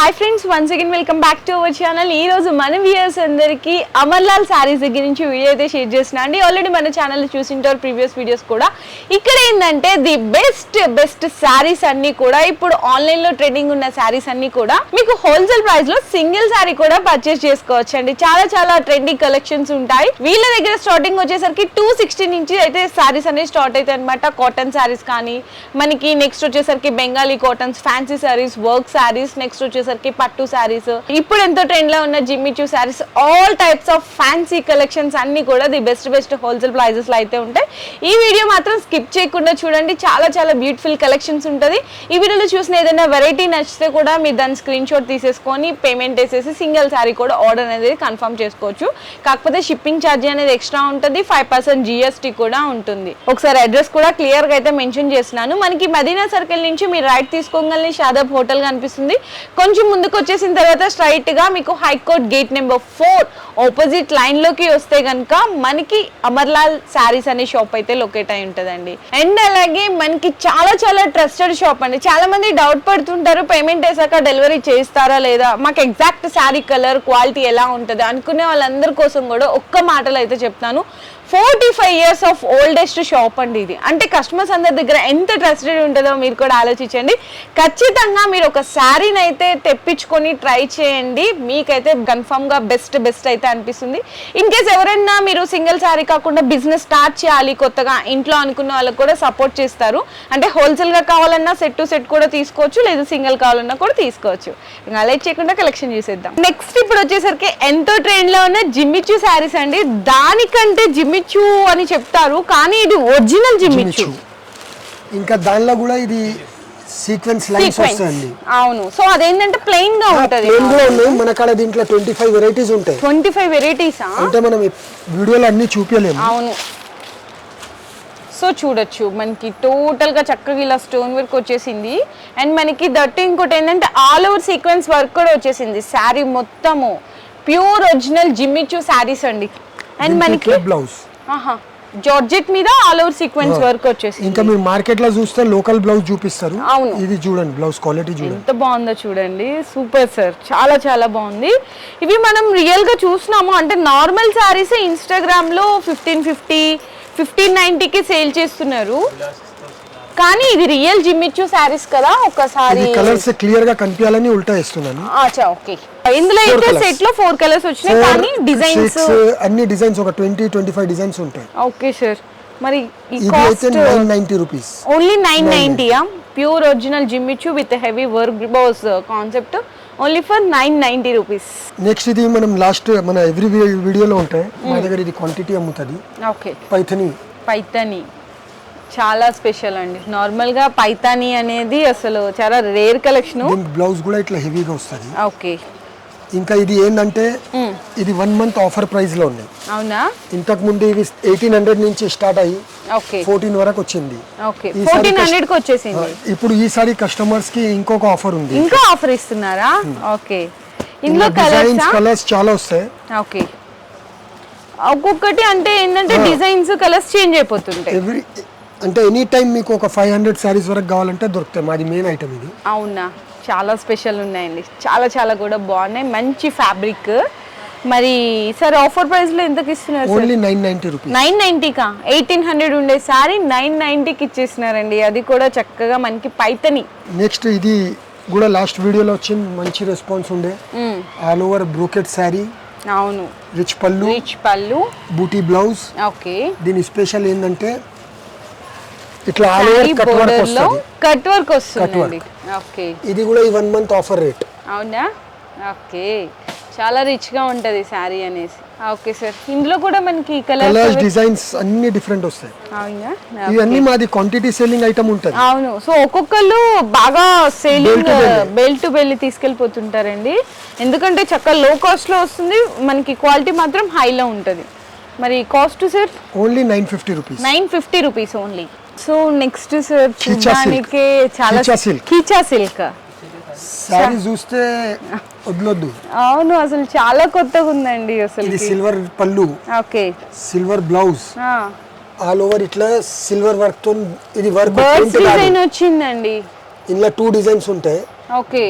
Hi friends, once again welcome back to our channel. ఈ రోజు మన వ్యూయర్స్ అందరికి అమర్లాల్ సారీస్ దగ్గర నుంచి వీడియో అయితే షేర్ చేస్తున్నా అండి. ఆల్రెడీ మన ఛానల్ చూసింటారు ప్రీవియస్ వీడియోస్ కూడా. ఇక్కడ ఏంటంటే ది బెస్ట్ సారీస్ అన్ని కూడా ఇప్పుడు ఆన్లైన్ లో ట్రెండింగ్ ఉన్న సారీస్ అన్ని కూడా మీకు హోల్సేల్ ప్రైస్ లో సింగిల్ సారీ కూడా పర్చేస్ చేసుకోవచ్చు అండి. చాలా ట్రెండింగ్ కలెక్షన్స్ ఉంటాయి. వీళ్ళ దగ్గర స్టార్టింగ్ వచ్చేసరికి 260 నుంచి అయితే సారీస్ అనేవి స్టార్ట్ అవుతాయి అనమాట. కాటన్ సారీస్ కానీ మనకి నెక్స్ట్ వచ్చేసరికి Bengali cottons, fancy saris, work saris, next వచ్చేసరికి పట్టు సారీస్, ఇప్పుడు ఎంతో ట్రెండ్ లో ఉన్న Jimmy Choo saris, all types of fancy collections అన్ని కూడా ది బెస్ట్ హోల్సేల్ ప్రైజెస్ లో అయితే ఉంటాయి. ఈ వీడియో మాత్రం స్కిప్ చేయకుండా చూడండి. చాలా బ్యూటిఫుల్ కలెక్షన్స్ ఉంటుంది. ఈ వీడియోలో చూసిన ఏదైనా వెరైటీ నచ్చితే కూడా మీరు దాని స్క్రీన్ షాట్ తీసేసుకొని పేమెంట్ వేసేసి సింగిల్ సారీ కూడా ఆర్డర్ అనేది కన్ఫర్మ్ చేసుకోవచ్చు. కాకపోతే షిప్పింగ్ ఛార్జ్ అనేది ఎక్స్ట్రా ఉంటుంది, 5% GST కూడా ఉంటుంది. ఒకసారి అడ్రస్ కూడా క్లియర్ గా అయితే మెన్షన్ చేస్తున్నాను. మనకి మదీనా సర్కిల్ నుంచి మీరు రైట్ తీసుకోగలని షాదాబ్ హోటల్ కనిపిస్తుంది. కొంచెం ముందుకు వచ్చేసిన తర్వాత స్ట్రైట్ గా మీకు high court gate number 4 opposite line లోకి వస్తే కనుక మనకి అమర్లాల్ సారీస్ అనే షాప్ అయితే లొకేట్ అయి ఉంటదండి. అండ్ అలాగే మనకి చాలా ట్రస్టెడ్ షాప్ అండి. చాలా మంది డౌట్ పడుతుంటారు, పేమెంట్ వేసాక డెలివరీ చేస్తారా లేదా, మాకు ఎగ్జాక్ట్ శారీ కలర్ క్వాలిటీ ఎలా ఉంటుంది అనుకునే వాళ్ళందరి కోసం కూడా ఒక్క మాటలో అయితే చెప్తాను. 45 years ఆఫ్ ఓల్డెస్ట్ షాప్ అండి ఇది. అంటే కస్టమర్స్ అందరి దగ్గర ఎంత ట్రస్టెడ్ ఉంటుందో మీరు కూడా ఆలోచించండి. ఖచ్చితంగా మీరు ఒక శారీని అయితే తెప్పించుకొని ట్రై చేయండి, మీకైతే కన్ఫర్మ్ గా బెస్ట్ అయితే అనిపిస్తుంది. ఇన్ కేస్ ఎవరైనా మీరు సింగిల్ శారీ కాకుండా బిజినెస్ స్టార్ట్ చేయాలి కొత్తగా ఇంట్లో అనుకున్న వాళ్ళకి కూడా సపోర్ట్ చేస్తారు. అంటే హోల్సేల్ గా కావాలన్నా సెట్ టు సెట్ కూడా తీసుకోవచ్చు, లేదా సింగిల్ కావాలన్నా కూడా తీసుకోవచ్చు. ఇంకా లేట్ చేయకుండా కలెక్షన్ చూసేద్దాం. నెక్స్ట్ ఇప్పుడు వచ్చేసరికి ఎంతో ట్రెండ్ లో ఉన్న జిమ్మిచూ శారీస్ అండి. దానికంటే జిమ్మిచూ అని చెప్తారు కానీ ఇది ఒరిజినల్ జిమ్మిచూ. ఇంకా దానిలో కూడా ఇది సీక్వెన్స్ లైన్స్ వస్తాయండి. అవును, సో అదేంటంటే ప్లెయిన్ గా ఉంటది. మన కాడ దీంట్లో 25 వెరైటీస్ ఉంటాయి. 25 వెరైటీస్ అంటే మనం వీడియోలో అన్ని చూపించలేము. అవును, సో చూడొచ్చు మనకి టోటల్ గా చక్కగా ఇలా స్టోన్ వర్క్ వచ్చేసింది. అండ్ మనకి దట్ ఇంకోటి ఏంటంటే ఆల్ ఓవర్ సీక్వెన్స్ వర్క్ కూడా వచ్చేసింది. శారీ మొత్తము ప్యూర్ ఒరిజినల్ జిమ్మిచూ శారీస్ అండి. అండ్ మనకి బ్లౌజ్ జార్జెట్ మీద ఆల్ ఓవర్ సీక్వెన్స్ వర్క్ వచ్చేసింది. ఇంకా మీరు మార్కెట్ లో చూస్తే లోకల్ బ్లౌజ్ చూపిస్తారు. అవును, ఇది చూడండి బ్లౌజ్ క్వాలిటీ చూడండి ఎంత బాగుందో చూడండి. సూపర్ సార్, చాలా బాగుంది. ఇవి మనం రియల్ గా చూస్తున్నాము. అంటే నార్మల్ సారీస్ ఇన్స్టాగ్రామ్ లో 1550 1590కి సేల్ చేస్తున్నారు, కానీ ఇది రియల్ జిమ్మిచూ సారీస్ కదా. ఒకసారి కలర్స్ క్లియర్ గా కనిపించాలని ఉల్టా ఇస్తున్నాను. అచ్చా, ఓకే. ఇందులో అయితే సెట్ లో 4 కలర్స్ వచ్చినాయి, కానీ డిజైన్స్ అన్ని డిజైన్స్ ఒక 20-25 డిజైన్స్ ఉంటాయి. Okay sir. మరి ఈ ఇది కాస్ట్ అయితే 990 rupees only 990. Pure original Jimmy Choo with heavy work boss concept only for 990 rupees. Next ఇది మనం లాస్ట్ మన ఎవ్రీ వీడియోలో ఉంటాయి. మా దగ్గర ఇది క్వాంటిటీ అమ్ముతుంది. ఓకే, పైతాని చాలా స్పెషల్ అండి. నార్మల్ గా పైతాని అనేది అసలు చాలా రేర్ కలెక్షన్. బ్లౌజ్ కూడా ఇట్లా హెవీగా వస్తుంది. ఓకే, ఇంకా ఇది ఏంటంటే ఇది 1 month ఆఫర్ ప్రైస్ లో ఉన్నాయి. అవునా? ఇంతకు ముందు ఇవి 1800 నుంచి స్టార్ట్ అయ్యి ఓకే 14 వరకు వచ్చింది. ఓకే, 1400 కి వచ్చేసింది. ఇప్పుడు ఈసారి కస్టమర్స్ కి ఇంకొక ఆఫర్ ఉంది. ఇంకా ఆఫర్ ఇస్తున్నారా? ఓకే, ఇందులో కలర్స్ చాలా వస్తాయి. ఓకే, ఒక్కొక్కటి అంటే ఏంటంటే డిజైన్స్ కలర్స్ చేంజ్ అయిపోతుంటాయి. అంటే ఎనీ టైం మీకు ఒక 500 సారీస్ వరకు కావాలంటే దొరుకుతాయి. మాది మెయిన్ ఐటమ్ ఇది. అవునా? చాలా స్పెషల్ ఉన్నాయండి, చాలా కూడా బాగున్నాయి. మంచి ఫ్యాబ్రిక్. మరి సార్ ఆఫర్ ప్రైస్ లో ఎంతకి ఇస్తున్నారు? Only 990 rupees. 990 కా? 1800 ఉండే సారీ 990కి ఇచ్చేస్తున్నారండి. అది కూడా చక్కగా మనకి పైతని. నెక్స్ట్ ఇది కూడా లాస్ట్ వీడియోలో వచ్చింది, మంచి రెస్పాన్స్ ఉండే. All over brocade sorry. అవును, రిచ్ పళ్ళు, బూటీ బ్లౌజ్. ఓకే, దీని స్పెషల్ ఏంటంటే ఇట్లా ఆల్ ఓవర్ కట్ వర్క్ వస్తుంది. ఓకే, ఇది కూడా 1 month ఆఫర్ రేట్. అవునా? ఓకే, చాలా రిచ్ గా ఉంటది సారీ అనేసి. ఓకే సార్, ఇందులో కూడా మనకి కలర్స్ డిజైన్స్ అన్ని డిఫరెంట్ వస్తాయి. అవునా? ఇవన్నీ మాది క్వాంటిటీ సేలింగ్ ఐటమ్ ఉంటుంది. అవును, సో ఒక్కొక్కళ్ళు బాగా సేలింగ్ బెల్ టు బెల్ తీసుకెళ్ళిపోతుంటారండి. ఎందుకంటే చక్కగా లో కాస్ట్ లో వస్తుంది, మనకి క్వాలిటీ మాత్రం హైలో ఉంటది. మరి cost sir? Only 950 rupees. 950 rupees only. So next sir చూడడానికి చాలా కీచా సిల్క్ సారీ చూస్తే వదలొద్దు. అవును, అసలు చాలా కొత్తగా ఉందండి. అసలు ఇది సిల్వర్ పళ్ళు, okay, silver blouse, all over ఇట్లా సిల్వర్ వర్క్ తో ఇది వర్క్ డిజైన్ వచ్చిందండి. ఇందులో 2 డిజైన్స్ ఉంటాయి. ఓకే,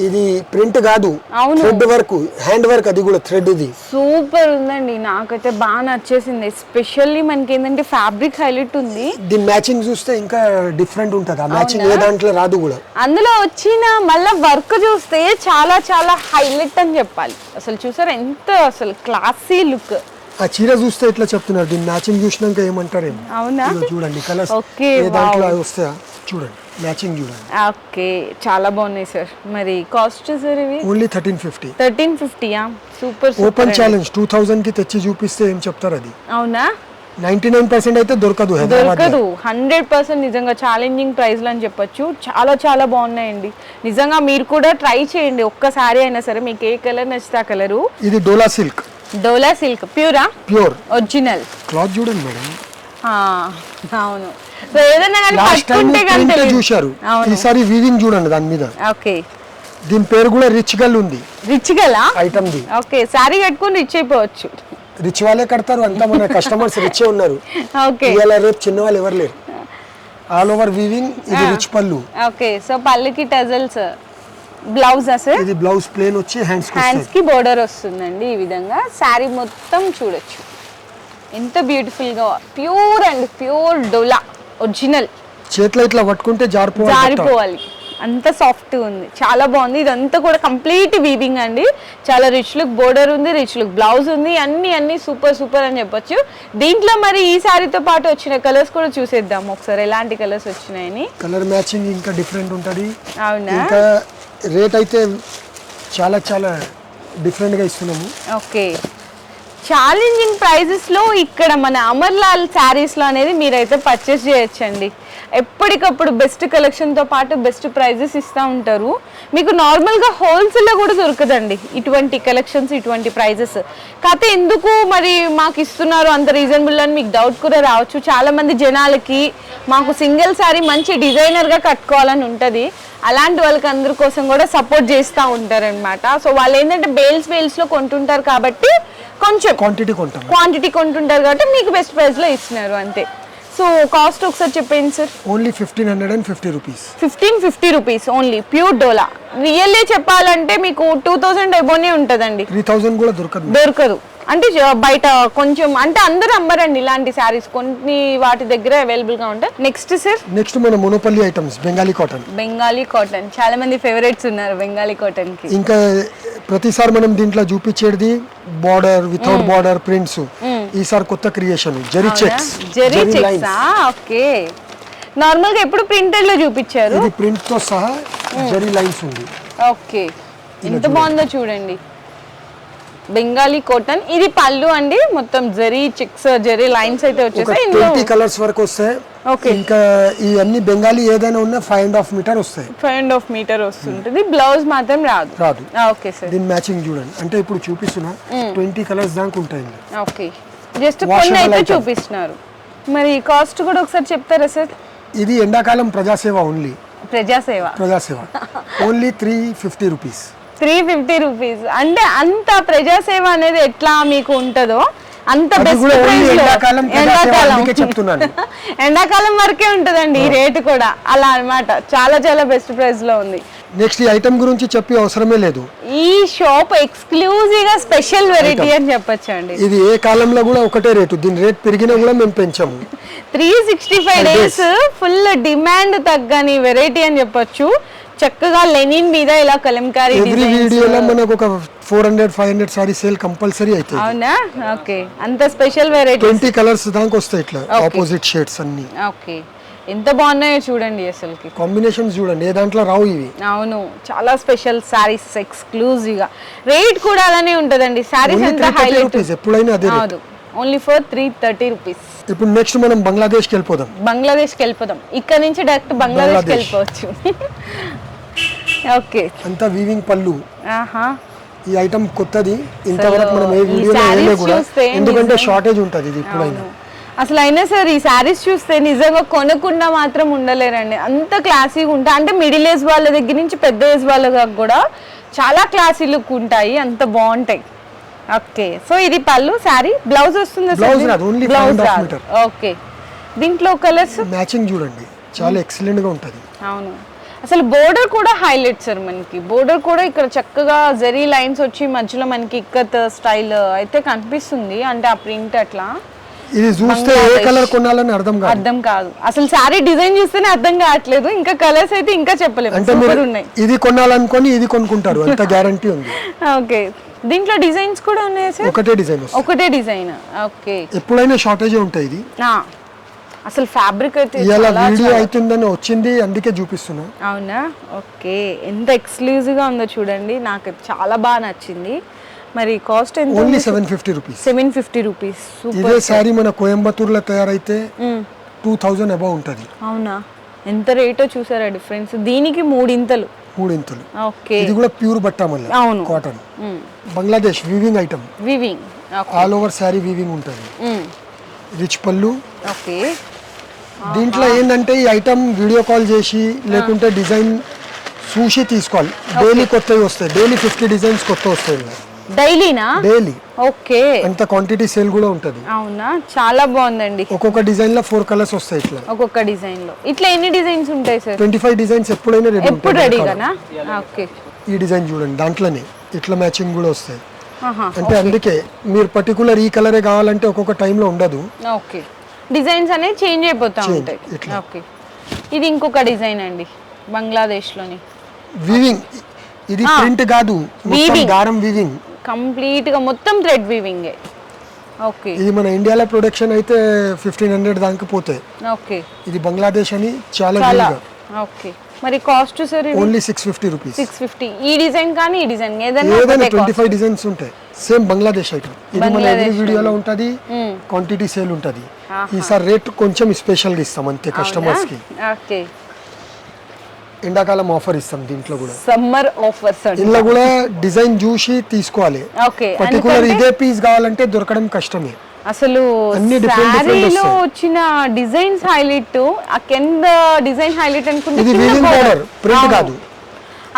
ఇది ప్రింట్ కాదు, అవును. థ్రెడ్ వర్క్, హ్యాండ్ వర్క్, అది కూడా థ్రెడ్. ఇది సూపర్ ఉందండి, నాకైతే బాగా నచ్చేసింది. ఎస్పెషల్లీ మనకి ఏంటంటే ఫ్యాబ్రిక్ హైలైట్ ఉంది. దీని మ్యాచింగ్ చూస్తే ఇంకా డిఫరెంట్ ఉంటుంది. ఆ మ్యాచింగ్ ఏ దాంట్లో రాదు కూడా. అందులో వచ్చిన మళ్ళీ వర్క్ చూస్తే చాలా చాలా హైలైట్ అని చెప్పాలి. అసలు చూసారా ఎంత అసలు క్లాసీ లుక్. ఆ చీర చూస్తే ఎట్లా చెప్తున్నారు, దీని మ్యాచింగ్ చూసినాక ఏమంటారేమో. అవునా, చూడండి కలర్స్ ఓకే, ఏ దాంట్లో వస్తాయా చూడండి, మ్యాచింగ్ చూడండి. ఓకే, చాలా బాగున్నాయి సార్. మరి కాస్ట్ సార్ ఇవి ఓన్లీ 1350. 1350. సూపర్ ఓపెన్ ఛాలెంజ్ 2000 కి తెచ్చి చూపిస్తే ఏం చెప్తారు అది. అవునా, 99% అయితే దొరకదు హైదరాబాద్. దొరకదు. 100% నిజంగా ఛాలెంజింగ్ ప్రైస్లు అని చెప్పొచ్చు. చాలా చాలా బాగున్నాయండి నిజంగా. మీరు కూడా ట్రై చేయండి ఒక్కసారి అయినా సరే. మీకు ఏ కలర్ నచ్చితే ఆ కలరు. ఇది డోలా సిల్క్. డోలా సిల్క్ ప్యూరా? ప్యూర్ ఒరిజినల్ క్లాత్ చూడండి మేడం. అవును, సో ఏదైనా కానీ లాస్ట్ టైం పట్టుకుంటే కానీ ప్రింట్ చూశారు, ఈసారి వీవింగ్ చూడండి దాని మీద. ఓకే, దీని పేరు కూడా రిచ్ గల్ ఉంది. Rich Galla item the. Okay, sorry కట్టుకొని రిచ్ అయిపోవచ్చు. రిచ్ వాళ్ళే కడతారు, అంతా మన కస్టమర్స్ రిచ్ ఉన్నారు. ఓకే, ఇవాళ రేపు చిన్న వాళ్ళు ఎవరు లేరు. All over weaving. ఇది రిచ్ పళ్ళు. ఓకే, సో పళ్ళుకి టజల్స్. Blouse sir? ఇది బ్లౌజ్ ప్లేన్ వచ్చి హ్యాండ్స్ కి బోర్డర్ వస్తుందండి ఈ విధంగా. శారీ మొత్తం చూడొచ్చు ఎంత బ్యూటిఫుల్ గా. Pure and pure dola original. చేతిలో ఇట్లా పట్టుకుంటే జారిపోవాలి, అంత సాఫ్ట్ ఉంది. చాలా బాగుంది. ఇదంతా కూడా కంప్లీట్ వీవింగ్ అండి. చాలా రిచ్ లుక్ బోర్డర్ ఉంది, రిచ్ లుక్ బ్లౌజ్ ఉంది. అన్ని సూపర్ సూపర్ అని చెప్పొచ్చు. దీంట్లో మరి ఈ సారీతో పాటు వచ్చిన కలర్స్ కూడా చూసేద్దాం ఒకసారి, ఎలాంటి కలర్స్ వచ్చినాయని. కలర్ మ్యాచింగ్ ఇంకా డిఫరెంట్ ఉంటది. అవునా, ఇంకా రేట్ అయితే చాలా చాలా డిఫరెంట్ గా ఇస్తున్నాము. ఓకే, ఛాలెంజింగ్ ప్రైజెస్ లో ఇక్కడ మన అమర్లాల్ శారీస్ లో అనేది మీరైతే పర్చేస్ చేయొచ్చండి. ఎప్పటికప్పుడు బెస్ట్ కలెక్షన్ తో పాటు బెస్ట్ ప్రైజెస్ ఇస్తూ ఉంటారు. మీకు నార్మల్గా హోల్సేల్లో కూడా దొరకదండి ఇటువంటి కలెక్షన్స్, ఇటువంటి ప్రైజెస్. కాకపోతే ఎందుకు మరి మాకు ఇస్తున్నారు అంత రీజనబుల్ అని మీకు డౌట్ కూడా రావచ్చు. చాలా మంది జనాలకి మాకు సింగిల్ శారీ మంచి డిజైనర్గా కట్టుకోవాలని ఉంటుంది. అలాంటి వాళ్ళకి అందరి కోసం కూడా సపోర్ట్ చేస్తూ ఉంటారనమాట. సో వాళ్ళు ఏంటంటే బేల్స్లో కొంటుంటారు కాబట్టి కొంచెం క్వాంటిటీ కొంటుంటారు కాబట్టి మీకు బెస్ట్ ప్రైస్లో ఇస్తున్నారు అంతే. సో కాస్ట్ ఒకసారి చెప్పండి sir. Only 1550 rupees. 1550 rupees only pure డోలా. రియల్లీ చెప్పాలంటే మీకు 2000 అబోనే ఉంటుందండి. 3000 కూడా దొరకదు. అంటే బయట కొంచెం అంటే అందరూ అమ్మరండి ఇలాంటి శారీస్, కొన్ని వాటి దగ్గర అవైలబుల్ గా ఉంటాయి. నెక్స్ట్ సార్, నెక్స్ట్ మన మోనోపల్లి ఐటమ్స్ బెంగాలీ కాటన్. చాలా మంది ఫేవరెట్స్ ఉన్నారు బెంగాలీ కాటన్ కి. ఇంకా ప్రతిసారి మనం దీంట్లో చూపించేది బార్డర్ వితౌట్ బార్డర్ ప్రింట్స్. ఈసారి కొత్త creation zari checks. Okay, normal గా ఎప్పుడు ప్రింటెడ్ లో చూపించారు, ఇది ప్రింట్ తో సహా జరీ లైన్స్ ఉంది. ఓకే, ఎంత బాగుందో చూడండి. బెంగాలీ కాటన్. ఇది పళ్ళు అండి, మొత్తం జరీ చెక్స్ జరీ లైన్స్ అయితే వచ్చేసాయి. 20 కలర్స్ వరకు వస్తాయి. ఓకే, ఇంకా ఈ అన్ని బెంగాలీ ఏదైనా ఉన్నా 5.5 మీటర్ వస్తాయి. 5.5 మీటర్ వస్తుంటుంది. బ్లౌజ్ మాత్రం రాదు. ఓకే సార్, దీని మ్యాచింగ్ చూడండి. అంటే ఇప్పుడు చూపిస్తున్నా 20 కలర్స్ దాకా ఉంటాయి. ఓకే, జస్ట్ కొన్ని అయితే చూపిస్తున్నారు. మరి కాస్ట్ కూడా ఒకసారి చెప్తారా సార్? ఇది ఎండాకాలం ప్రజాసేవ ఓన్లీ. ప్రజాసేవ ఓన్లీ 350 రూపీస్. 350 రూపీస్ అంటే అంత ప్రజాసేవ అనేది ఎట్లా మీకు ఉంటుందో అంత బెస్ట్ ప్రైస్. ఎండాకాలం వరకే ఉంటుందండి ఈ రేటు కూడా, అలా అన్నమాట. చాలా చాలా బెస్ట్ ప్రైస్ లో ఉంది. నెక్స్ట్ ఈ ఐటమ్ గురించి చెప్పి అవసరమే లేదు. ఈ షాప్ ఎక్స్క్లూజివ్ గా స్పెషల్ వెరైటీ అని చెప్పొచ్చు అండి. ఇది ఏ కాలంలో కూడా ఒకటే రేటు, దీని రేట్ పెరిగినా కూడా మేము పెంచాము. 365 డేస్ ఫుల్ డిమాండ్ తగ్గని వెరైటీ అని చెప్పొచ్చు. చక్కగా లెనిన్ మీద ఇలా కలంకారీ డిజైన్స్. వీడియోలో మనకు ఒక 400-500 సారీ సేల్ కంపల్సరీ అవుతుంది. అవునా, ఓకే, అంత స్పెషల్ వెరైటీ. 20 కలర్స్ దాకా వస్తాయి ఇట్లా ఆపోజిట్ షేడ్స్ అన్ని. ఓకే, ఎంత బాగున్నాయో చూడండి, అసలుకి కాంబినేషన్స్ చూడండి, ఏ దాంట్లో రావు ఇవి. అవును, చాలా స్పెషల్ సారీస్ ఎక్స్క్లూజివ్ గా. రేట్ కూడా అలానే ఉంటదండి. సారీస్ ఎంత హైలైట్, ఎప్పుడైనా అదే రేట్. Only for 330 rupees. ఇప్పుడు నెక్స్ట్ మనం బంగ్లాదేశ్కి వెళ్ళిపోదాం. ఇక్కడ నుంచి డైరెక్ట్ బంగ్లాదేశ్కి వెళ్ళిపోవచ్చు. ఓకే, అంతా వీవింగ్ పళ్ళు. ఈ ఐటమ్ కొత్తది, ఇంతవరకు మనం ఏ వీడియోలో వేయలేదు కూడా, ఎందుకంటే షార్టేజ్ ఉంటుంది ఇది ఎప్పుడైనా. అసలు అయినా సరే ఈ శారీస్ చూస్తే నిజంగా కొనకుండా మాత్రం ఉండలేరండి. అంత క్లాసీగా ఉంటాయి. అంటే మిడిల్ ఏజ్ వాళ్ళ దగ్గర నుంచి పెద్ద ఏజ్ వాళ్ళ కూడా చాలా క్లాసీ లుక్ ఉంటాయి, అంత బాగుంటాయి. ఓకే, సో ఇది పళ్ళు. శారీ బ్లౌజ్ వస్తుంది. ఓకే, దీంట్లో కలర్స్ మ్యాచింగ్ చూడండి, చాలా ఎక్సలెంట్ గా ఉంటది. అవును, అసలు బోర్డర్ కూడా హైలైట్ సార్, మనకి బోర్డర్ కూడా ఇక్కడ చక్కగా జరీ లైన్స్ వచ్చి మధ్యలో మనకి ఇక్కత్ స్టైల్ అయితే కనిపిస్తుంది, అంటే ఆ ప్రింట్ అట్లా. ఇది చూస్తే ఏ కలర్ కొనాలని అర్థం కాదు, అసలు సారీ డిజైన్ చూస్తేనే అర్థం కావట్లేదు, ఇంకా కలర్స్ అయితే ఇంకా చెప్పలేము, సూపర్ ఉన్నాయి. ఇది కొనాలనుకొని ఇది కొనుక్కుంటారు, అంత గ్యారంటీ ఉంది. ఓకే, దీంట్లో డిజైన్స్ కూడా ఉన్నాయి సార్? ఒకటే డిజైన్. ఓకే, ఎప్పుడైనా షార్టేజ్ ఉంటాయి. ఇది అసలు ఫ్యాబ్రిక్ అయితే ఇలా వీడియో అవుతుందని వచ్చింది, అందుకే చూపిస్తున్నా. అవునా? ఓకే, ఎంత ఎక్స్క్లూజివ్ గా ఉందో చూడండి, నాకు చాలా బాగా నచ్చింది. మరి కాస్ట్ ఎంత? Only 750 rupees. 750 రూపీస్. ఇదే సారీ మన కోయంబత్తూర్లో తయారైతే 2000 అబౌవ్ ఉంటుంది. అవునా? ఎంత రేటో చూసారా డిఫరెన్స్, దీనికి మూడింతలు. ఓకే, ఇది కూడా ప్యూర్ బట్ట మళ్ళీ, అవును, cotton. Bangladesh weaving item, all over sorry weaving ఉంటుంది. రిచ్ పళ్ళు. ఓకే, దీంట్లో ఏంటంటే ఈ ఐటమ్ వీడియో కాల్ చేసి లేకుంటే డిజైన్ చూసి తీసుకోవాలి. డైలీ కొత్తవి వస్తాయి, డైలీ 50 డిజైన్స్ కొత్త వస్తాయి. డైలీనా? డైలీ. ఓకే, అంత క్వాంటిటీ సేల్ కూడా ఉంటుంది. అవునా? చాలా బాగుందండి. ఒక్కొక్క డిజైన్ లో 4 కలర్స్ వస్తాయి. ఇట్లా ఒక్కొక్క డిజైన్ లో ఇట్లా ఎన్ని డిజైన్స్ ఉంటాయి సార్? 25 డిజైన్స్ ఎప్పుడైనా రెడీ ఉంటాయి. ఎప్పుడు రెడీగానా? ఓకే, ఈ డిజైన్ చూడండి, దాంట్లోనే ఇట్లా మ్యాచింగ్ కూడా వస్తాయి. అంటే అందుకే మీరు పర్టికులర్ ఈ కలరే కావాలంటే ఒక్కొక్క టైంలో ఉండదు. ఓకే, డిజైన్స్ అనేవి చేంజ్ అయిపోతా ఉంటాయి. ఓకే, ఇది ఇంకొక డిజైన్ అండి, బంగ్లాదేశ్ లోని వీవింగ్. ఇది ప్రింట్ కాదు, దారం వీవింగ్, కంప్లీట్ గా మొత్తం థ్రెడ్ వీవింగ్. ఓకే, ఇది మన ఇండియాలో ప్రొడక్షన్ అయితే 1500 దాకా పోతాయి. ఓకే, ఇది బంగ్లాదేశ్ అని చాలా. ఓకే, మరి కాస్ట్ సార్? Only 650 rupees. 650. ఈ డిజైన్ కానీ ఈ డిజైన్ ఏదైనా 25 డిజైన్స్ ఉంటాయి. Same Bangladesh item. ఇది మన ఎవ్రీ వీడియోలో ఉంటది, క్వాంటిటీ సేల్ ఉంటది. ఈసారి రేట్ కొంచెం స్పెషల్ గా ఇస్తాం అంతే కస్టమర్స్ కి. ఓకే, ఎండాకాలం ఆఫర్ ఇస్తాం దీంట్లో కూడా, సమ్మర్ ఆఫర్స్. ఇందులో కూడా డిజైన్ చూసి తీసుకోవాలి. ఓకే, పర్టికులర్ ఇదే పీస్ కావాలంటే దొరకడం కష్టమే. అసలు సారీలో వచ్చిన డిజైన్స్ హైలైట్, ఆ కింద డిజైన్ హైలైట్ అనుకుంటే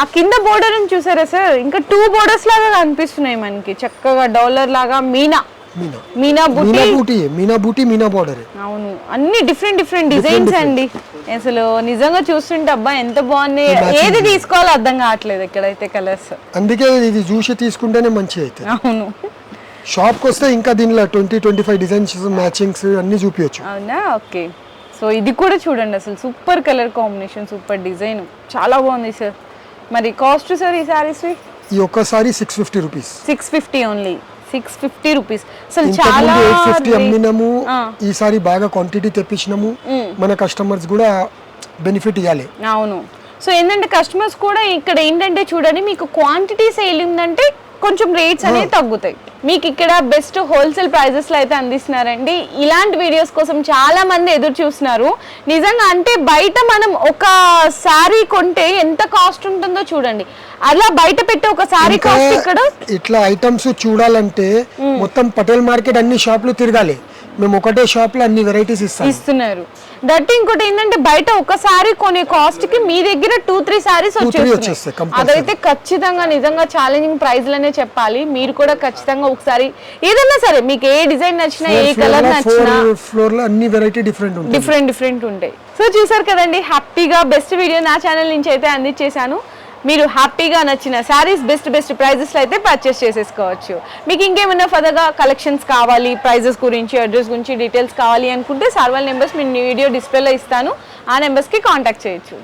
ఆ కింద బోర్డర్ అని చూసారా సార్, ఇంకా 2 బోర్డర్స్ లాగా కనిపిస్తున్నాయి మనకి, చక్కగా డాలర్ లాగా మీనా బూటీ బోర్డర్. అవును, అన్ని డిఫరెంట్ డిజైన్స్ అండి. అసలు నిజంగా చూస్తుంటే అబ్బా ఎంత బాగున్నాయి, ఏది తీసుకోవాలో అర్థం కావట్లేదు ఇక్కడైతే కలర్స్. అందుకే ఇది చూసి తీసుకుంటేనే మంచి అయితే. అవును, షాప్కి వస్తే ఇంకా దీనిలో 20-25 డిజైన్స్ మ్యాచింగ్స్ అన్ని చూపించచ్చు. అవునా? ఓకే, సో ఇది కూడా చూడండి, అసలు super colour combination, super design, చాలా బాగుంది సార్. మరి కాస్ట్ సార్ ఈ సారీస్? ఈ ఒక్కసారి 650 రూపీస్. 650 ఓన్లీ. 650 రూపీస్. అసలు చాలా 850 అమ్మినాము, ఈసారి బాగా క్వాంటిటీ తెప్పించినాము, మన కస్టమర్స్ కూడా బెనిఫిట్ ఇవ్వాలి. అవును, సో ఏంటంటే కస్టమర్స్ కూడా ఇక్కడ ఏంటంటే చూడండి, మీకు క్వాంటిటీ సేల్ ఉందంటే కొంచెం రేట్స్ అనేవి తగ్గుతాయి. మీకు ఇక్కడ బెస్ట్ హోల్సేల్ ప్రైజెస్ లో అయితే అందిస్తున్నారండి. ఇలాంటి వీడియోస్ కోసం చాలా మంది ఎదురు చూస్తున్నారు నిజంగా. అంటే బయట మనం ఒక సారీ కొంటే ఎంత కాస్ట్ ఉంటుందో చూడండి, అలా బయట పెట్టే ఒక సారీ కాస్ట్ ఇక్కడ. ఇట్లా ఐటమ్స్ చూడాలంటే మొత్తం పటేల్ మార్కెట్ అన్ని షాపులు తిరగాలి, మేము ఒకటే షాప్ లో అన్ని వెరైటీస్ ఇస్తున్నారు. దట్ ఇంకోటి ఏంటంటే బయట ఒకసారి కొనే కాస్ట్ కి మీ దగ్గర 2-3 సారీస్ వచ్చేస్తాయి. అదైతే ఖచ్చితంగా నిజంగా ఛాలెంజింగ్ ప్రైస్ లనే చెప్పాలి. మీరు కూడా ఖచ్చితంగా ఒకసారి ఏదైనా సరే మీకు ఏ డిజైన్ నచ్చినా, ఏ కలర్ నచ్చినా, ఫ్లోర్ లో అన్ని వెరైటీ డిఫరెంట్ ఉంటాయి. సో చూసారు కదండి, హ్యాపీగా బెస్ట్ వీడియో నా ఛానల్ నుంచి అయితే అందించేశాను. మీరు హ్యాపీగా నచ్చిన శారీస్ బెస్ట్ ప్రైజెస్లో అయితే పర్చేస్ చేసేసుకోవచ్చు. మీకు ఇంకేమైనా ఫర్దర్గా కలెక్షన్స్ కావాలి, ప్రైజెస్ గురించి, అడ్రస్ గురించి డీటెయిల్స్ కావాలి అనుకుంటే సార్ వాళ్ళ నెంబర్స్ మీ వీడియో డిస్ప్లేలో ఇస్తాను, ఆ నెంబర్స్కి కాంటాక్ట్ చేయొచ్చు.